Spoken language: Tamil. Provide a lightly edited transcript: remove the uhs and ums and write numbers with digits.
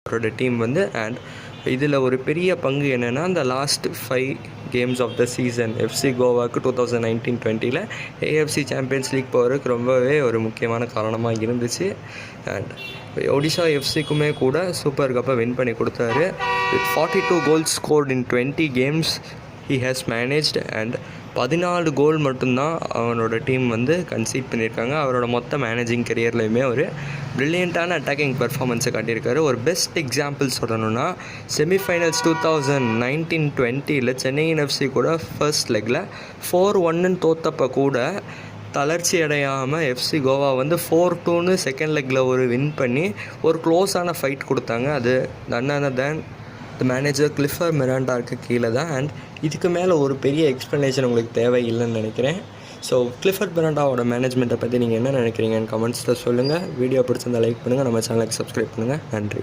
அவரோட டீம் வந்து. அண்ட் இதில் ஒரு பெரிய பங்கு என்னென்னா, அந்த last 5 games of the season FC கோவாவுக்கு 2019-20 ஏஎஃப்சி சாம்பியன்ஸ் லீக் போகிறதுக்கு ரொம்பவே ஒரு முக்கியமான காரணமாக இருந்துச்சு. அண்ட் ஒடிஷா எஃப்சிக்குமே கூட சூப்பர் கப்பை வின் பண்ணி கொடுத்தாரு. With 42 goals scored in 20 games he has managed. And 14 கோல் மட்டும்தான் அவனோட டீம் வந்து கன்சீட் பண்ணியிருக்காங்க. அவரோட மொத்த மேனேஜிங் கெரியர்லையுமே ஒரு ப்ரில்லியண்ட்டான அட்டாக்கிங் பெர்ஃபார்மன்ஸை காட்டியிருக்காரு. ஒரு பெஸ்ட் எக்ஸாம்பிள் சொல்லணும்னா, செமிஃபைனல்ஸ் 2019-20 சென்னையின் எஃப்சி கூட ஃபர்ஸ்ட் லெக்கில் 4-1 தோத்தப்போ கூட தளர்ச்சி அடையாமல் எஃப்சி கோவா வந்து 4-2 செகண்ட் லெக்கில் ஒரு வின் பண்ணி ஒரு க்ளோஸான ஃபைட் கொடுத்தாங்க. அது none other than the manager Clifford மிராண்டாவுக்கு கீழே தான். அண்ட் இதுக்கு மேலே ஒரு பெரிய எக்ஸ்ப்ளனேஷன் உங்களுக்கு தேவையில்லைன்னு நினைக்கிறேன். ஸோ கிளிஃபர் மிராண்டாவோட மேனேஜ்மெண்ட்டை பற்றி நீங்கள் என்ன நினைக்கிறீங்கன்னு கமெண்ட்ஸில் சொல்லுங்கள். வீடியோ பிடிச்சிருந்தால் லைக் பண்ணுங்கள், நம்ம சேனலுக்கு சப்ஸ்கிரைப் பண்ணுங்கள். நன்றி.